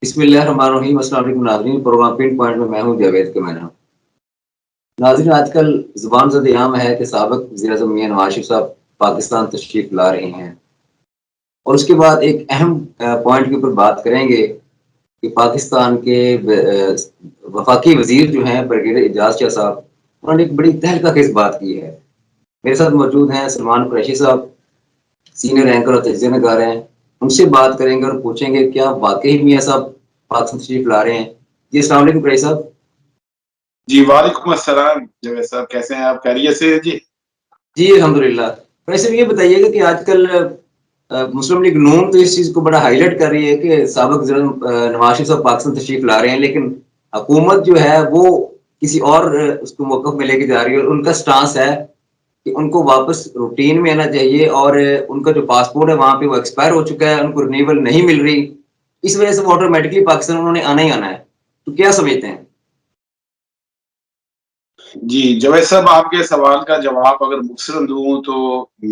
بسم اللہ الرحمن الرحیم۔ السلام علیکم ناظرین، پروگرام پن پوائنٹ میں ہوں جاوید کے مینا۔ ناظرین، آج کل زبان زد عام ہے کہ سابق وزیر اعظم میاں نواز شریف صاحب پاکستان تشریف لا رہے ہیں، اور اس کے بعد ایک اہم پوائنٹ کے اوپر بات کریں گے کہ پاکستان کے وفاقی وزیر جو ہیں بریگیڈیئر اعجاز شاہ صاحب، انہوں نے ایک بڑی تہلکہ خیز بات کی ہے۔ میرے ساتھ موجود ہیں سلمان قریشی صاحب، سینئر اینکر اور تجزیہ نگار ہیں۔ ان سے بات کریں گے اور پوچھیں گے کیا واقعی میاں صاحب پاکستان تشریف لا رہے ہیں۔ جی السلام علیکم قریشی صاحب۔ جی وعلیکم السلام جاوید صاحب، کیسے ہیں آپ؟ خیریت سے جی؟ جی الحمدللہ۔ قریشی صاحب، یہ بتائیے گا کہ آج کل مسلم لیگ نون تو اس چیز کو بڑا ہائی لائٹ کر رہی ہے کہ سابق وزیر نواز شریف صاحب پاکستان تشریف لا رہے ہیں، لیکن حکومت جو ہے وہ کسی اور اس کو موقف میں لے کے جا رہی ہے، اور ان کا سٹانس ہے کہ ان کو واپس روٹین میں آنا چاہیے، اور ان کا جو پاسپورٹ ہے وہاں پہ وہ ایکسپائر ہو چکا ہے، ان کو رینیول نہیں مل رہی، اس وجہ سے وہ آٹومیٹکلی پاکستان انہوں نے آنا ہی آنا ہے۔ تو کیا سمجھتے ہیں؟ جی جاوید صاحب، آپ کے سوال کا جواب اگر مختصر دوں تو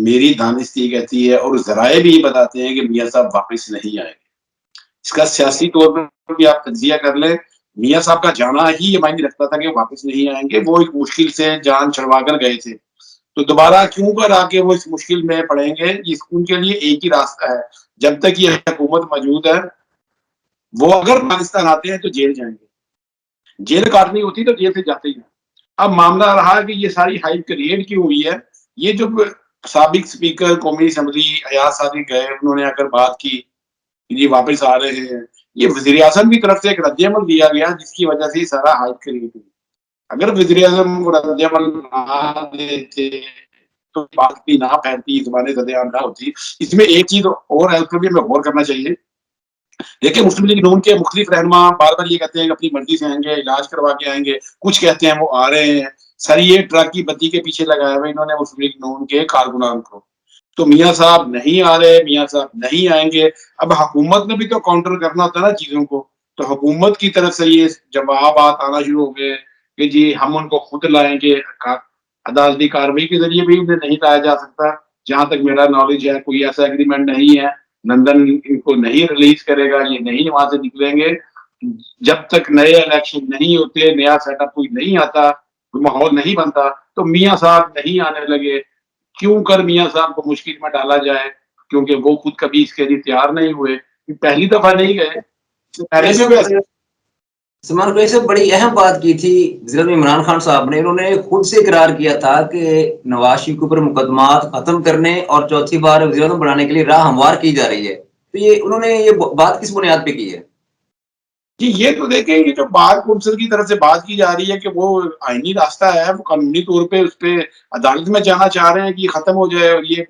میری دانستگی کہتی ہے اور ذرائع بھی بتاتے ہیں کہ میاں صاحب واپس نہیں آئیں گے۔ اس کا سیاسی طور پر بھی آپ تجزیہ کر لیں، میاں صاحب کا جانا ہی یہ معنی رکھتا تھا کہ وہ واپس نہیں آئیں گے۔ وہ ایک مشکل سے جان چھڑوا کر گئے تھے، تو دوبارہ کیوں کر آ کے وہ اس مشکل میں پڑیں گے؟ ان کے لیے ایک ہی راستہ ہے، جب تک یہ حکومت موجود ہے وہ اگر پاکستان آتے ہیں تو جیل جائیں گے۔ جیل کاٹنی ہوتی تو جیل سے جاتے ہی ہیں۔ اب معاملہ رہا کہ یہ ساری ہائپ کریٹ کیوں ہوئی ہے، یہ جو سابق سپیکر قومی اسمبلی ایاز صادق گئے، انہوں نے آ کر بات کی یہ واپس آ رہے ہیں، یہ وزیر اعظم کی طرف سے ایک رد عمل دیا گیا جس کی وجہ سے یہ سارا ہائپ کریٹ ہوئی۔ اگر وزیر اعظم رد عمل نہ دیتے تو بات بھی نہ پھیلتی، زبانیں زد عام نہ ہوتی۔ اس میں ایک چیز اور ہے، اس پر بھی ہمیں غور کرنا چاہیے۔ دیکھیں، مسلم لیگ نون کے مختلف رہنما بار بار یہ کہتے ہیں کہ اپنی مرضی سے آئیں گے، علاج کروا کے آئیں گے، کچھ کہتے ہیں وہ آ رہے ہیں۔ سر یہ ٹرک کی بتی کے پیچھے لگایا ہوا انہوں نے مسلم لیگ نون کے کارکنان کو۔ تو میاں صاحب نہیں آ رہے، میاں صاحب نہیں آئیں گے۔ اب حکومت نے بھی تو کاؤنٹر کرنا ہوتا ہے نا چیزوں کو، تو حکومت کی طرف سے یہ جوابات آنا شروع ہو گئے کہ جی ہم ان کو خود لائیں گے، عدالتی کارروائی کے ذریعے بھی انہیں نہیں لایا جا سکتا۔ جہاں تک میرا نالج ہے کوئی ایسا ایگریمنٹ نہیں ہے، لندن ان کو نہیں ریلیز کرے گا، یہ نہیں وہاں سے نکلیں گے جب تک نئے الیکشن نہیں ہوتے، نیا سیٹ اپ کوئی نہیں آتا، کوئی ماحول نہیں بنتا۔ تو میاں صاحب نہیں آنے لگے، کیوں کر میاں صاحب کو مشکل میں ڈالا جائے؟ کیونکہ وہ خود کبھی اس کے لیے تیار نہیں ہوئے، پہلی دفعہ نہیں گئے، پہلے بھی ویسے۔ سلمان قریشی صاحب، بڑی اہم بات کی تھی وزیر اعظم عمران خان صاحب نے، انہوں نے خود سے اقرار کیا تھا کہ نواز شریف کے اوپر مقدمات ختم کرنے اور چوتھی بار وزیر اعظم بنانے کے لیے راہ ہموار کی جا رہی ہے۔ تو یہ انہوں نے یہ بات کس بنیاد پہ کی ہے؟ جی یہ تو دیکھیں کہ جو بار کونسل کی طرف سے بات کی جا رہی ہے کہ وہ آئینی راستہ ہے، وہ قانونی طور پہ اس پہ عدالت میں جانا چاہ رہے ہیں کہ یہ ختم ہو جائے، اور یہ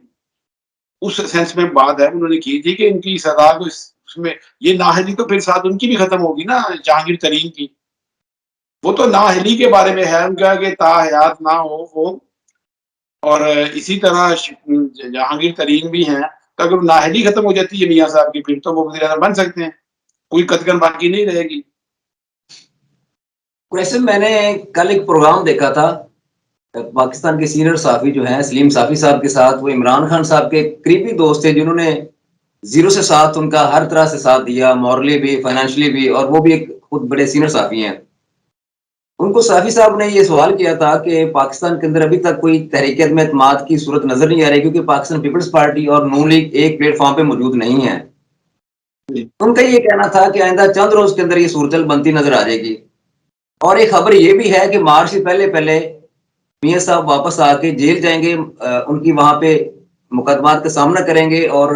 اس سینس میں بات ہے انہوں نے کی تھی کہ ان کی سزا کو اس میں یہ نااہلی تو پھر ساتھ ان کی بھی ختم ہوگی نا، جہانگیر ترین کی۔ وہ تو نااہلی کے بارے میں ہے ان کا کہ تا حیات نہ ہو وہ، اور اسی طرح جہانگیر ترین بھی ہیں، تو اگر نااہلی ختم ہو جاتی ہے میاں صاحب کی، پھر تو وہ وزیر اعظم بن سکتے ہیں، کوئی قطعاً باقی نہیں رہے گی۔ ویسے میں نے کل ایک پروگرام دیکھا تھا پاکستان کے سینئر صحافی جو ہیں سلیم صافی صاحب کے ساتھ، وہ عمران خان صاحب کے قریبی دوست تھے جنہوں نے زیرو سے ساتھ ان کا ہر طرح سے ساتھ دیا، مورلی بھی، فائنینشلی بھی، اور وہ بھی ایک خود بڑے سینئر صحافی ہیں۔ ان کو صافی صاحب نے یہ سوال کیا تھا کہ پاکستان کے اندر ابھی تک کوئی تحریک عدم اعتماد کی صورت نظر نہیں آ رہی، کیونکہ پاکستان پیپلز پارٹی اور نون لیگ ایک پلیٹ فارم پہ موجود نہیں ہے۔ ان کا یہ کہنا تھا کہ آئندہ چند روز کے اندر یہ صورتحال بنتی نظر آ جائے گی، اور ایک خبر یہ بھی ہے کہ مارچ سے پہلے میاں صاحب واپس آ کے جیل جائیں گے، ان کی وہاں پہ مقدمات کا سامنا کریں گے، اور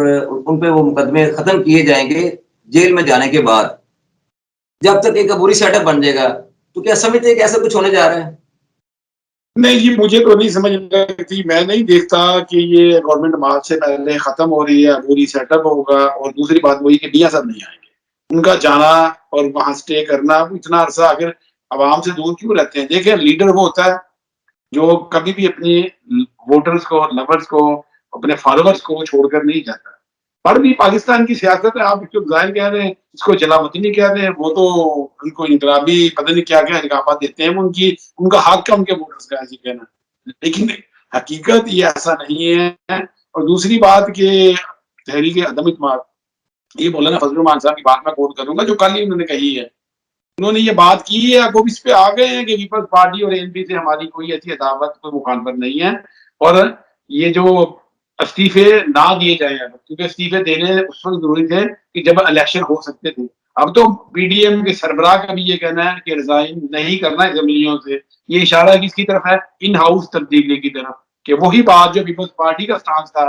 ان پہ وہ مقدمے ختم کیے جائیں گے جیل میں جانے کے بعد، جب تک ایک عبوری سیٹ اپ بن جائے گا۔ تو کیا سمجھتے ہیں کہ ایسا کچھ ہونے جا رہا ہے؟ نہیں جی، مجھے تو نہیں سمجھ رہی، میں نہیں دیکھتا کہ یہ گورنمنٹ مارچ سے پہلے ختم ہو رہی ہے، پوری سیٹ اپ ہوگا۔ اور دوسری بات وہی کہ میاں صاحب نہیں آئیں گے، ان کا جانا اور وہاں سٹے کرنا اتنا عرصہ آخر عوام سے دور کیوں رہتے ہیں؟ دیکھیں، لیڈر وہ ہوتا ہے جو کبھی بھی اپنی ووٹرز کو، لورز کو، اپنے فالوورز کو چھوڑ کر نہیں جاتا۔ پر بھی پاکستان کی سیاست ہے، آپ اس کو ظاہر کہہ رہے ہیں، اس کو جلا وطنی کہہ رہے ہیں، وہ تو ان کو انقلابی پتہ نہیں کیا کیا القابات دیتے ہیں، ان کا حق ہے ان کے ووٹرز کا ایسے کہنا، لیکن حقیقت یہ ایسا نہیں ہے۔ اور دوسری بات کہ تحریک عدم اعتماد یہ بولا نا فضل الرحمان صاحب کی بات میں کوٹ کروں گا جو کل ہی انہوں نے کہی ہے، انہوں نے یہ بات کی ہے، اب وہ اس پہ آ گئے ہیں کہ پیپلز پارٹی اور اے پی سے ہماری کوئی ایسی عداوت کوئی مخالفت نہیں ہے، اور یہ جو استعفے نہ دیے جائیں اب، کیونکہ استعفے دینے اس وقت ضروری تھے کہ جب الیکشن ہو سکتے تھے، اب تو پی ڈی ایم کے سربراہ کا بھی یہ کہنا ہے کہ ریزائن نہیں کرنا اسمبلیوں سے، یہ اشارہ کس کی طرف ہے؟ ان ہاؤس تبدیلی کی طرف، کہ وہی بات جو پیپلز پارٹی کا سٹانس تھا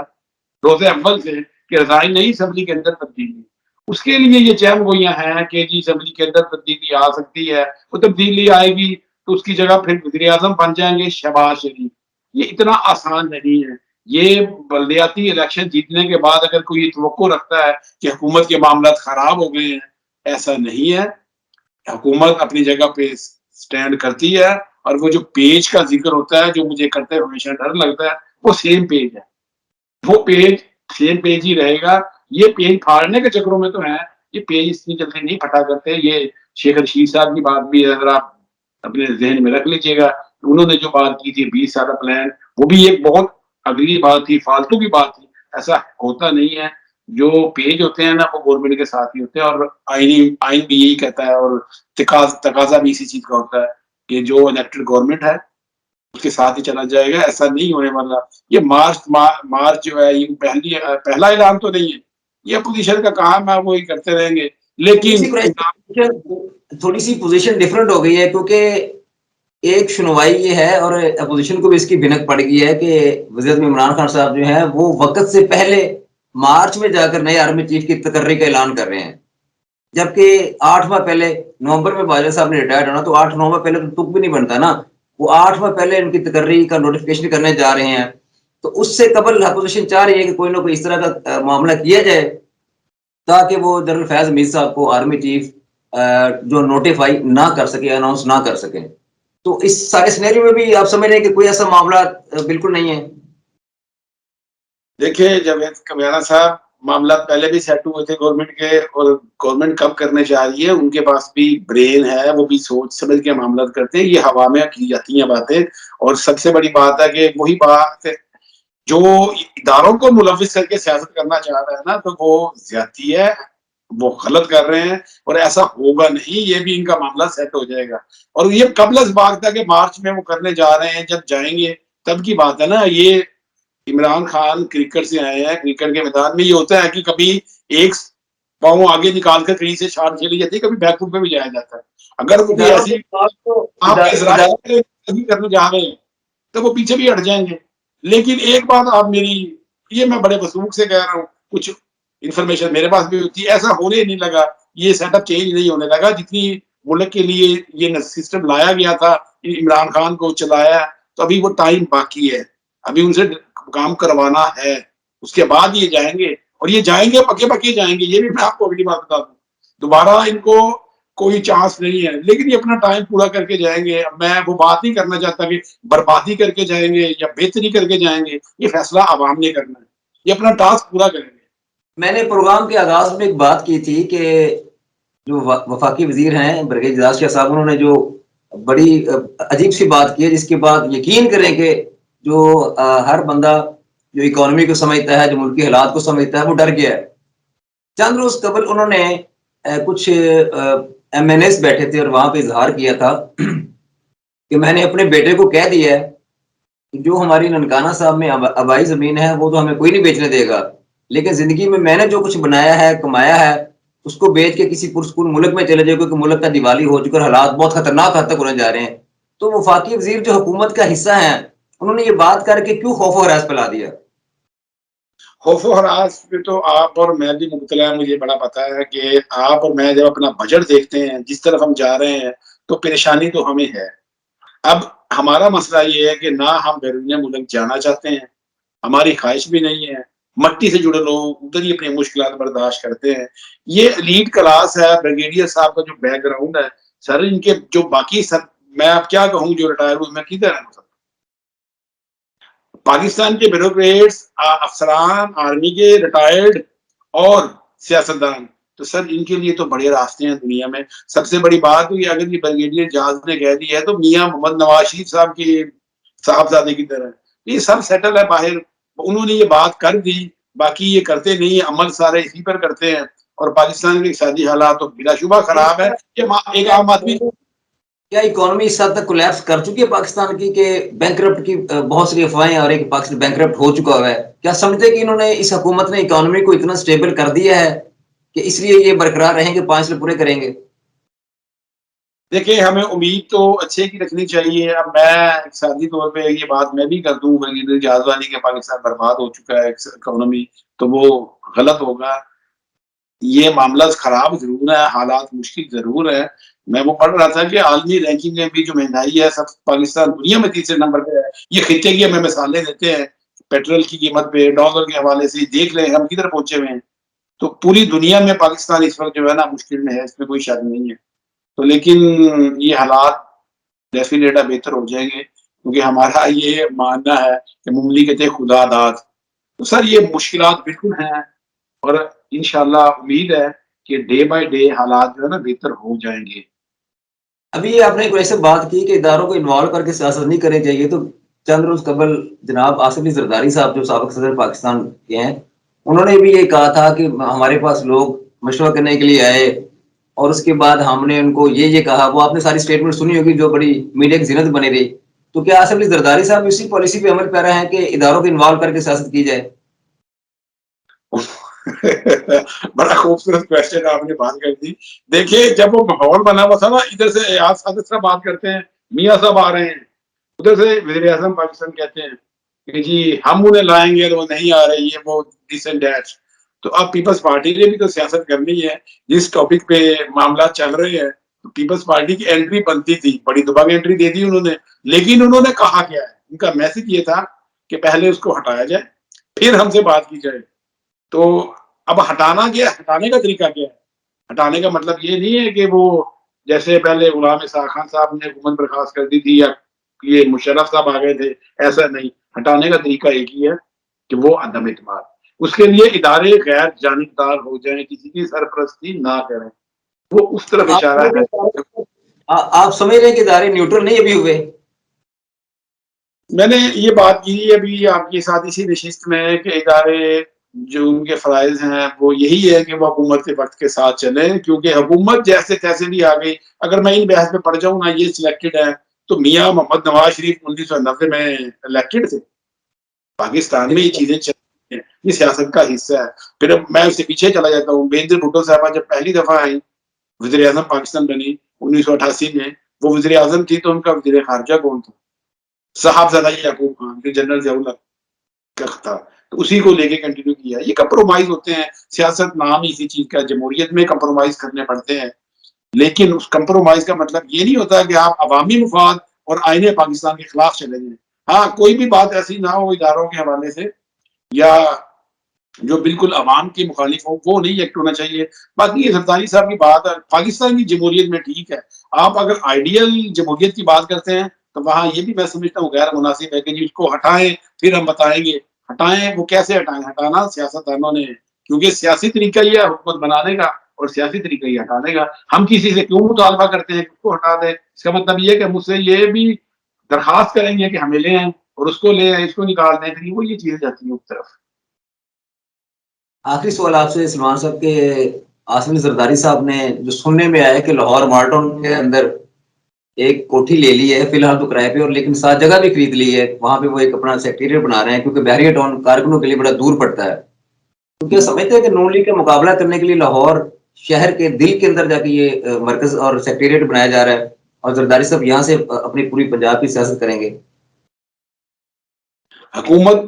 روز اول سے کہ ریزائن نہیں اسمبلی کے اندر تبدیلی، اس کے لیے یہ چہم گوئیاں ہیں کہ جی اسمبلی کے اندر تبدیلی آ سکتی ہے، وہ تبدیلی آئے گی تو اس کی جگہ پھر وزیر اعظم بن جائیں گے شہباز شریف، یہ اتنا آسان نہیں ہے، یہ بلدیاتی الیکشن جیتنے کے بعد اگر کوئی توقع رکھتا ہے کہ حکومت کے معاملات خراب ہو گئے ہیں، ایسا نہیں ہے، حکومت اپنی جگہ پہ سٹینڈ کرتی ہے، اور وہ جو پیج کا ذکر ہوتا ہے جو مجھے کرتے ہمیشہ ڈر لگتا ہے وہ سیم پیج ہے، وہ پیج سیم پیج ہی رہے گا، یہ پیج پھاڑنے کے چکروں میں تو ہے، یہ پیج اتنی جلدی نہیں پھٹا کرتے، یہ شیخ رشید صاحب کی بات بھی اگر آپ اپنے ذہن میں رکھ لیجیے گا، انہوں نے جو بات کی تھی 20 سالہ پلان، وہ بھی ایک بہت اگلی بات تھی، فالتو کی بات تھی، ایسا ہوتا نہیں ہے، جو پیج ہوتے ہیں نا وہ گورنمنٹ کے ساتھ ہی ہوتے ہیں، اور آئین بھی یہی کہتا ہے، اور تقاضا بھی اسی چیز کا ہوتا ہے کہ جو الیکٹڈ گورنمنٹ ہے اس کے ساتھ ہی چلا جائے گا، ایسا نہیں ہونے والا، یہ مارچ جو ہے یہ پہلا اعلان تو نہیں ہے، یہ اپوزیشن کا کام ہے، وہی کرتے رہیں گے، لیکن تھوڑی سی پوزیشن ڈفرنٹ ہو گئی ہے، کیونکہ ایک سنوائی یہ ہے اور اپوزیشن کو بھی اس کی بھنک پڑ گئی ہے کہ وزیر اعظم عمران خان صاحب جو ہیں وہ وقت سے پہلے مارچ میں جا کر نئے آرمی چیف کی تقرری کا اعلان کر رہے ہیں، جبکہ 8 ماہ پہلے نومبر میں باجوہ صاحب نے ریٹائر ہونا، تو 8-9 ماہ پہلے تو تک بھی نہیں بنتا نا، وہ 8 ماہ پہلے ان کی تقرری کا نوٹیفکیشن کرنے جا رہے ہیں، تو اس سے قبل اپوزیشن چاہ رہی ہے کہ کوئی نہ کوئی اس طرح کا معاملہ کیا جائے تاکہ وہ جنرل فیاض میر صاحب کو آرمی چیف جو نوٹیفائی نہ کر سکے، اناؤنس نہ کر سکے، تو اس سارے سینیریو میں بھی آپ سمجھ رہے ہیں کہ کوئی ایسا معاملہ بالکل نہیں ہے؟ دیکھیں جاوید کمیانہ صاحب، معاملات پہلے بھی سیٹ ہوئے تھے گورنمنٹ کے، اور گورنمنٹ کب کرنے چاہ رہی ہے، ان کے پاس بھی برین ہے، وہ بھی سوچ سمجھ کے معاملات کرتے ہیں، یہ ہوا میں کی جاتی ہیں باتیں، اور سب سے بڑی بات ہے کہ وہی بات جو اداروں کو ملوث کر کے سیاست کرنا چاہ رہا ہے نا، تو وہ زیادتی ہے، وہ غلط کر رہے ہیں، اور ایسا ہوگا نہیں، یہ بھی ان کا معاملہ سیٹ ہو جائے گا، اور یہ قبل از بات تھا کہ مارچ میں وہ کرنے جا رہے ہیں، جب جائیں گے تب کی بات ہے نا، یہ عمران خان کرکٹ سے آئے ہیں، کرکٹ کے میدان میں یہ ہوتا ہے کہ کبھی ایک پاؤں آگے نکال کر کہیں سے شاٹ کھیلی جاتی ہے، کبھی بیک فٹ پہ بھی جایا جاتا ہے، اگر وہ کوئی اداروں ایسی کے پاس تو آپ اسرائیل کرنے جا رہے ہیں تو وہ پیچھے بھی ہٹ جائیں گے، لیکن ایک بات آپ میری، یہ میں بڑے وثوق سے کہہ رہا ہوں، کچھ انفارمیشن میرے پاس بھی ہوتی ہے، ایسا ہونے نہیں لگا، یہ سیٹ اپ چینج نہیں ہونے لگا، جتنی ملک کے لیے یہ سسٹم لایا گیا تھا عمران خان کو چلایا، تو ابھی وہ ٹائم باقی ہے، ابھی ان سے کام کروانا ہے، اس کے بعد یہ جائیں گے، اور یہ جائیں گے پکے پکے جائیں گے، یہ بھی میں آپ کو اگلی بات بتا دوں، دوبارہ ان کو کوئی چانس نہیں ہے، لیکن یہ اپنا ٹائم پورا کر کے جائیں گے، میں وہ بات نہیں کرنا چاہتا کہ بربادی کر کے جائیں گے یا بہتری کر کے جائیں گے، یہ فیصلہ عوام نے کرنا ہے، یہ اپنا ٹاسک پورا کریں گے۔ میں نے پروگرام کے آغاز میں ایک بات کی تھی کہ جو وفاقی وزیر ہیں برگیڈ اعجاز شاہ صاحب، انہوں نے جو بڑی عجیب سی بات کی ہے، جس کے بعد یقین کریں کہ جو ہر بندہ جو اکانومی کو سمجھتا ہے، جو ملکی حالات کو سمجھتا ہے، وہ ڈر گیا ہے۔ چند روز قبل انہوں نے کچھ ایم این ایس بیٹھے تھے اور وہاں پہ اظہار کیا تھا کہ میں نے اپنے بیٹے کو کہہ دیا ہے کہ جو ہماری ننکانہ صاحب میں آبائی زمین ہے وہ تو ہمیں کوئی نہیں بیچنے دے گا، لیکن زندگی میں نے جو کچھ بنایا ہے، کمایا ہے، اس کو بیچ کے کسی پرسکون ملک میں چلے جائے، کیونکہ ملک کا دیوالی ہو چکا، حالات بہت خطرناک حد تک ہونے جا رہے ہیں۔ تو وفاقی وزیر جو حکومت کا حصہ ہیں، انہوں نے یہ بات کر کے کیوں خوف و ہراس پھیلا دیا؟ خوف و ہراس پہ تو آپ اور میں بھی مبتلا ہے، مجھے بڑا پتا ہے کہ آپ اور میں جب اپنا بجٹ دیکھتے ہیں جس طرف ہم جا رہے ہیں تو پریشانی تو ہمیں ہے۔ اب ہمارا مسئلہ یہ ہے کہ نہ ہم بیرون ملک جانا چاہتے ہیں، ہماری خواہش بھی نہیں ہے، مٹی سے جڑے لوگ ادھر ہی اپنی مشکلات برداشت کرتے ہیں، یہ ایلیٹ کلاس ہے، بریگیڈیئر صاحب کا جو بیک گراؤنڈ ہے، سر ان کے جو باقی سر، میں اب کیا کہوں، جو ریٹائر ہوئے میں کدھر رہوں سر، پاکستان کے بیوروکریٹس، افسران آرمی کے ریٹائرڈ اور سیاستدان، تو سر ان کے لیے تو بڑے راستے ہیں دنیا میں، سب سے بڑی بات ہوئی اگر یہ بریگیڈیئر جہاز نے کہہ دی ہے تو میاں محمد نواز شریف صاحب کی صاحبزادے کی طرح یہ سب سیٹل ہے باہر، انہوں نے یہ بات کر دی، باقی یہ کرتے نہیں، عمل سارے اسی پر کرتے ہیں، اور پاکستان کے اقتصادی حالات تو بلا شبہ خراب ہے. ایک عام آدمی کیا اکانومی اس حد تک کولیپس کر چکی ہے پاکستان کی کہ بینکرپٹ کی بہت ساری افواہیں آ رہی کہ پاکستان بینکرپٹ ہو چکا ہوا ہے؟ کیا سمجھتے کہ انہوں نے اس حکومت نے اکانومی کو اتنا سٹیبل کر دیا ہے کہ اس لیے یہ برقرار رہیں گے 5 سال پورے کریں گے؟ دیکھیں ہمیں امید تو اچھے کی رکھنی چاہیے. اب میں اقتصادی طور پہ یہ بات میں بھی کر دوں جہاز والی کہ پاکستان برباد ہو چکا ہے اکانومی، تو وہ غلط ہوگا. یہ معاملہ خراب ضرور ہے، حالات مشکل ضرور ہے. میں وہ پڑھ رہا تھا کہ عالمی رینکنگ میں بھی جو مہنگائی ہے سب پاکستان دنیا میں تیسرے نمبر پہ ہے. یہ خطے کی ہمیں مثالیں دیتے ہیں، پیٹرول کی قیمت پہ ڈالر کے حوالے سے دیکھ لیں ہم کدھر پہنچے ہوئے ہیں. تو پوری دنیا میں پاکستان اس وقت جو ہے نا مشکل میں ہے، اس میں کوئی شک نہیں ہے. تو لیکن یہ حالات ڈیفینیٹا بہتر ہو جائیں گے، کیونکہ ہمارا یہ ماننا ہے کہ مملکت خدا داد. تو سر یہ مشکلات بالکل ہیں، اور انشاءاللہ امید ہے کہ ڈے بائی ڈے حالات جو ہے نا بہتر ہو جائیں گے. ابھی آپ نے کوئی ایسے بات کی کہ اداروں کو انوالو کر کے سیاست نہیں کرنی چاہیے، تو چند روز قبل جناب آصف علی زرداری صاحب جو سابق صدر پاکستان کے ہیں، انہوں نے بھی یہ کہا تھا کہ ہمارے پاس لوگ مشورہ کرنے کے لیے آئے اور اس کے بعد ہم نے ان کو یہ کہا. وہ آپ نے ساری اسٹیٹمنٹ سنی ہوگی جو بڑی میڈیا کی زینت بنی رہی. تو کیا آصف علی زرداری صاحب اسی پالیسی پہ عمل پیرا ہیں کہ اداروں کو انوالو کر کے سیاست کی جائے؟ بڑا خوبصورت کوشچن آپ نے بات کر دی. دیکھیے جب وہ ماحول بنا ہوا تھا نا، ادھر سے ایاز صادق صاحب بات کرتے ہیں، میاں صاحب آ رہے ہیں، ادھر سے وزیر اعظم پاکستان کہتے ہیں کہ جی ہم انہیں لائیں گے تو وہ نہیں آ رہی ہے، وہ دس اینڈ دیٹ. تو اب پیپلز پارٹی نے بھی تو سیاست کرنی ہے. جس ٹاپک پہ معاملات چل رہے ہیں تو پیپلز پارٹی کی انٹری بنتی تھی، بڑی دبنگ انٹری دے دی انہوں نے. لیکن انہوں نے کہا کیا ہے، ان کا میسج یہ تھا کہ پہلے اس کو ہٹایا جائے پھر ہم سے بات کی جائے. تو اب ہٹانا کیا، ہٹانے کا طریقہ کیا ہے؟ ہٹانے کا مطلب یہ نہیں ہے کہ وہ جیسے پہلے غلام اسحاق خان صاحب نے حکومت برخاست کر دی تھی یا یہ مشرف صاحب آ گئے تھے، ایسا نہیں. ہٹانے کا طریقہ ایک ہی ہے کہ وہ عدم اعتماد. اس کے لیے ادارے غیر جانبدار ہو جائیں، کسی کی سرپرستی نہ کریں. وہ اس طرف اشارہ ہے. آپ سمجھ رہے ہیں کہ ادارے نیوٹرل نہیں ابھی ہوئے؟ میں نے یہ بات کی ابھی آپ کی ساتھ اسی نشست میں کہ ادارے جو ان کے فرائض ہیں وہ یہی ہے کہ وہ حکومت کے وقت کے ساتھ چلیں، کیونکہ حکومت جیسے تیسے بھی آ گئی. اگر میں ان بحث میں پڑ جاؤں نا، یہ سلیکٹڈ ہے تو میاں محمد نواز شریف 1990 میں الیکٹڈ تھے. پاکستان میں یہ چیزیں چل رہی ہیں، یہ سیاست کا حصہ ہے. پھر میں اس سے پیچھے چلا جاتا ہوں. بینظیر بھٹو صاحبہ جب پہلی دفعہ آئی، وزیر اعظم پاکستان بنی 1988 میں، وہ وزیر اعظم تھی تو ان کا وزیر خارجہ کون تھا؟ صاحبزادہ یعقوب خان، جو جنرل ضیاء الحق کا تھا. تو اسی کو لے کے کنٹینیو کیا. یہ کمپرومائز ہوتے ہیں، سیاست نام ہی اسی چیز کا. جمہوریت میں کمپرومائز کرنے پڑتے ہیں، لیکن اس کمپرومائز کا مطلب یہ نہیں ہوتا کہ آپ عوامی مفاد اور آئین پاکستان کے خلاف چلے جائیں. ہاں کوئی بھی بات ایسی نہ ہو اداروں کے حوالے سے یا جو بالکل عوام کی مخالف ہو، وہ نہیں ایکٹ ہونا چاہیے. باقی یہ زرداری صاحب کی بات ہے پاکستان کی جمہوریت میں ٹھیک ہے. آپ اگر آئیڈیل جمہوریت کی بات کرتے ہیں تو وہاں یہ بھی میں سمجھتا ہوں غیر مناسب ہے کہ جی اس کو ہٹائیں پھر ہم بتائیں گے. ہٹائیں وہ کیسے ہٹائیں؟ ہٹانا سیاست دانوں نے، کیونکہ سیاسی طریقہ یہ ہے حکومت بنانے کا اور سیاسی طریقہ یہ ہٹانے کا. ہم کسی سے کیوں مطالبہ کرتے ہیں کہ اس کو ہٹا دیں؟ اس کا مطلب یہ کہ مجھ سے یہ بھی درخواست کریں گے کہ ہمیں لے آئیں اور اس کو لے آئیں، اس کو نکال دیں، پھر وہ یہ چیزیں جاتی ہیں اس طرف. آخری سوال آپ سے سلمان صاحب کے آصف علی زرداری صاحب نے جو سننے میں آیا کہ لاہور مارٹون کے اندر ایک کوٹھی لے لی ہے فی الحال تو کرائے پہ، اور لیکن 7 جگہ بھی خرید لی ہے، وہاں پہ وہ ایک اپنا سیکٹریٹ بنا رہے ہیں کیونکہ بحریہ ٹاؤن کارکنوں کے لیے بڑا دور پڑتا ہے. تو کیا سمجھتے ہیں کہ نون لیگ کا مقابلہ کرنے کے لیے لاہور شہر کے دل کے اندر جا کے یہ مرکز اور سیکٹریٹ بنایا جا رہا ہے اور زرداری صاحب یہاں سے اپنی پوری پنجاب کی سیاست کریں گے؟ حکومت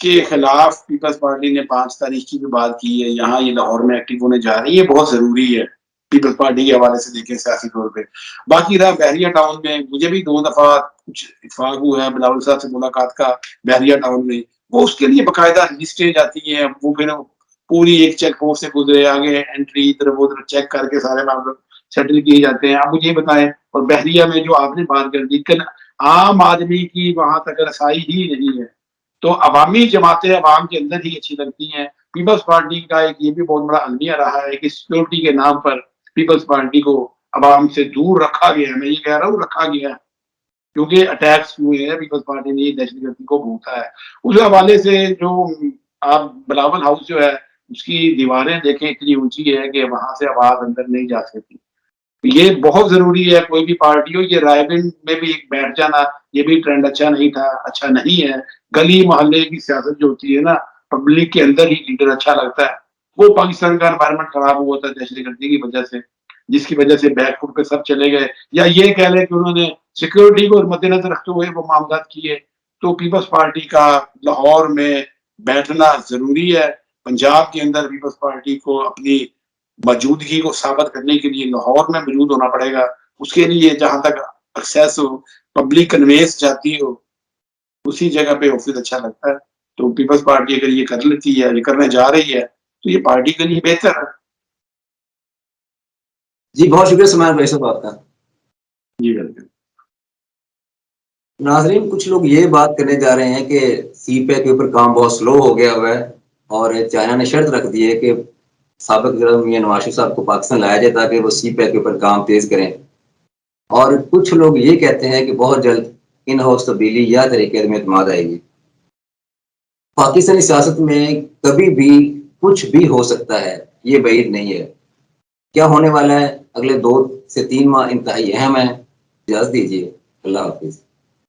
کے خلاف پیپلز پارٹی نے 5 تاریخ کی بھی بات کی ہے. یہاں یہ لاہور میں ایکٹیو ہونے جا رہی ہے، بہت ضروری ہے پیپلز پارٹی کے حوالے سے دیکھیں سیاسی طور پہ. باقی رہا بحریہ ٹاؤن میں، مجھے بھی 2 دفعہ کچھ اتفاق ہوا ہے بلاول صاحب سے ملاقات کا بحریہ ٹاؤن میں. وہ اس کے لیے باقاعدہ لسٹیں جاتی ہیں، وہ پھر پوری ایک چیک پوسٹ سے گزرے، آگے انٹری ادھر ادھر چیک کر کے سارے معاملے سیٹل کیے جاتے ہیں. اب مجھے بتائیں، اور بحریہ میں جو آپ نے بات کر دی کہ عام آدمی کی وہاں تک رسائی ہی نہیں ہے، تو عوامی جماعتیں عوام کے اندر ہی اچھی لگتی ہیں. پیپلز پارٹی کا ایک یہ بھی بہت بڑا المیہ رہا ہے کہ سیکورٹی کے نام پر پیپلز پارٹی کو عوام سے دور رکھا گیا ہے. میں یہ کہہ رہا ہوں رکھا گیا ہے کیونکہ اٹیکس ہوئے ہیں، پیپلز پارٹی نے دہشت گردی کو بھونکا ہے. اس حوالے سے جو آپ بلاول ہاؤس جو ہے اس کی دیواریں دیکھیں اتنی اونچی ہے کہ وہاں سے آواز اندر نہیں جا سکتی. یہ بہت ضروری ہے، کوئی بھی پارٹی ہو. یہ رائے گنج میں بھی ایک بیٹھ جانا، یہ بھی ٹرینڈ اچھا نہیں تھا، اچھا نہیں ہے. گلی محلے کی سیاست جو ہوتی ہے نا، پبلک کے اندر ہی لیڈر اچھا لگتا ہے. وہ پاکستان کا انوائرمنٹ خراب ہوا تھا دہشت گردی کی وجہ سے، جس کی وجہ سے بیک فٹ پہ سب چلے گئے. یا یہ کہہ لیں کہ انہوں نے سیکورٹی کو مد نظر رکھتے ہوئے وہ معاملات کیے. تو پیپلز پارٹی کا لاہور میں بیٹھنا ضروری ہے. پنجاب کے اندر پیپلز پارٹی کو اپنی موجودگی کو ثابت کرنے کے لیے لاہور میں موجود ہونا پڑے گا. اس کے لیے جہاں تک ایکسیس ہو، پبلک کنوینس جاتی ہو، اسی جگہ پہ آفس اچھا لگتا ہے. تو پیپلز پارٹی اگر یہ کر لیتی ہے، یہ کرنے جا رہی ہے، تو یہ پارٹی کے لیے بہتر ہے. جی بہت شکریہ سمیع بھائی صاحب آپ کا. جی بالکل. ناظرین، کچھ لوگ یہ بات کرنے جا رہے ہیں کہ سی پیک کے اوپر کام بہت سلو ہو گیا ہوا ہے، اور چائنا نے شرط رکھ دی ہے کہ سابق صدر میاں نواز شریف صاحب کو پاکستان لایا جائے تاکہ وہ سی پیک کے اوپر کام تیز کریں. اور کچھ لوگ یہ کہتے ہیں کہ بہت جلد ان ہاؤس تبدیلی یا طریقے میں اعتماد آئے گی. پاکستانی سیاست میں کبھی بھی کچھ بھی ہو سکتا ہے، یہ بعید نہیں ہے. کیا ہونے والا ہے اگلے 2 سے 3 ماہ انتہائی اہم ہے. اجازت دیجیے. اللہ حافظ.